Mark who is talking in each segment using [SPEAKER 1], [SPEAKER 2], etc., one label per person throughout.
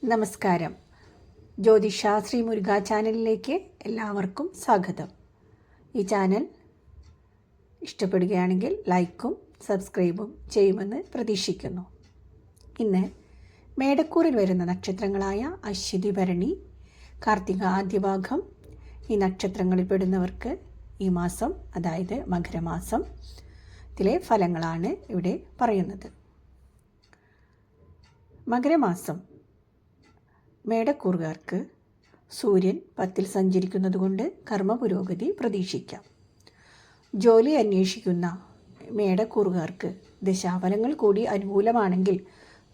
[SPEAKER 1] നമസ്കാരം. ജ്യോതിഷാശ്രീ മുരുക ചാനലിലേക്ക് എല്ലാവർക്കും സ്വാഗതം. ഈ ചാനൽ ഇഷ്ടപ്പെടുകയാണെങ്കിൽ ലൈക്കും സബ്സ്ക്രൈബും ചെയ്യുമെന്ന് പ്രതീക്ഷിക്കുന്നു. ഇന്ന് മേടക്കൂറിൽ വരുന്ന നക്ഷത്രങ്ങളായ അശ്വതി, ഭരണി, കാർത്തിക ആദ്യഭാഗം ഈ നക്ഷത്രങ്ങളിൽ പെടുന്നവർക്ക് ഈ മാസം, അതായത് മകരമാസത്തിലെ ഫലങ്ങളാണ് ഇവിടെ പറയുന്നത്. മകരമാസം മേടക്കൂറുകാർക്ക് സൂര്യൻ 10-ൽ സഞ്ചരിക്കുന്നത് കൊണ്ട് കർമ്മ പുരോഗതി പ്രതീക്ഷിക്കാം. ജോലി അന്വേഷിക്കുന്ന മേടക്കൂറുകാർക്ക് ദശാഫലങ്ങൾ കൂടി അനുകൂലമാണെങ്കിൽ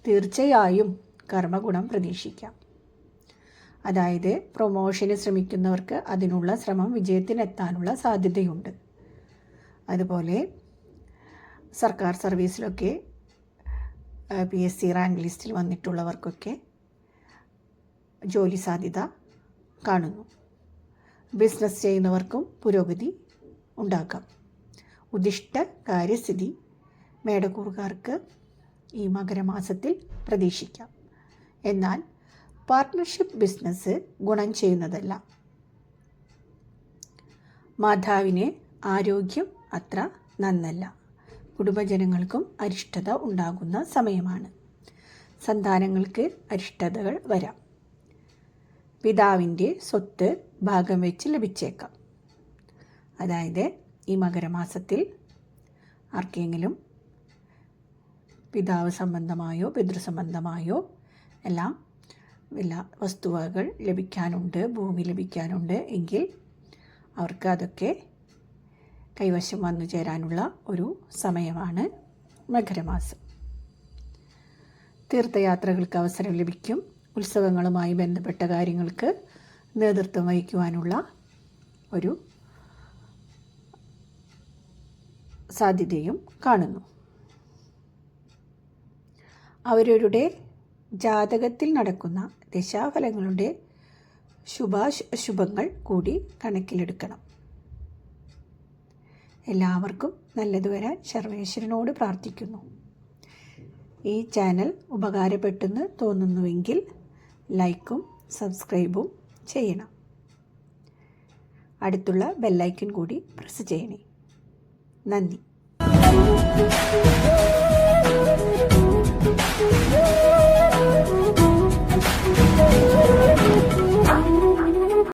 [SPEAKER 1] തീർച്ചയായും കർമ്മഗുണം പ്രതീക്ഷിക്കാം. അതായത് പ്രൊമോഷന് ശ്രമിക്കുന്നവർക്ക് അതിനുള്ള ശ്രമം വിജയത്തിനെത്താനുള്ള സാധ്യതയുണ്ട്. അതുപോലെ സർക്കാർ സർവീസിലൊക്കെ PSC റാങ്ക് ലിസ്റ്റിൽ വന്നിട്ടുള്ളവർക്കൊക്കെ ജോലി സാധ്യത കാണുന്നു. ബിസിനസ് ചെയ്യുന്നവർക്കും പുരോഗതി ഉണ്ടാക്കാം. ഉദ്ദിഷ്ട കാര്യസ്ഥിതി മേടക്കൂറുകാർക്ക് ഈ മകരമാസത്തിൽ പ്രതീക്ഷിക്കാം. എന്നാൽ പാർട്ട്ണർഷിപ്പ് ബിസിനസ് ഗുണം ചെയ്യുന്നതല്ല. മാതാവിന് ആരോഗ്യം അത്ര നന്നല്ല. കുടുംബജനങ്ങൾക്കും അരിഷ്ടത ഉണ്ടാകുന്ന സമയമാണ്. സന്താനങ്ങൾക്ക് അരിഷ്ടതകൾ വരാം. പിതാവിൻ്റെ സ്വത്ത് ഭാഗം വെച്ച് ലഭിച്ചേക്കാം. അതായത് ഈ മകരമാസത്തിൽ ആർക്കെങ്കിലും പിതാവ് സംബന്ധമായോ പിതൃസംബന്ധമായോ എല്ലാം വസ്തുവകൾ ലഭിക്കാനുണ്ട്, ഭൂമി ലഭിക്കാനുണ്ട് എങ്കിൽ അവർക്ക് അതൊക്കെ കൈവശം വന്നു ചേരാനുള്ള ഒരു സമയമാണ് മകരമാസം. തീർത്ഥയാത്രകൾക്ക് അവസരം ലഭിക്കും. ഉത്സവങ്ങളുമായി ബന്ധപ്പെട്ട കാര്യങ്ങൾക്ക് നേതൃത്വം വഹിക്കുവാനുള്ള ഒരു സാധ്യതയും കാണുന്നു. അവരവരുടെ ജാതകത്തിൽ നടക്കുന്ന ദശാഫലങ്ങളുടെ ശുഭാശുഭങ്ങൾ കൂടി കണക്കിലെടുക്കണം. എല്ലാവർക്കും നല്ലത് വരാൻ സർവേശ്വരനോട് പ്രാർത്ഥിക്കുന്നു. ഈ ചാനൽ ഉപകാരപ്പെട്ടെന്ന് തോന്നുന്നുവെങ്കിൽ ലൈക്കും സബ്സ്ക്രൈബും ചെയ്യണം. അടുത്തുള്ള ബെല്ലൈക്കൺ കൂടി പ്രസ് ചെയ്യണേ. നന്ദി.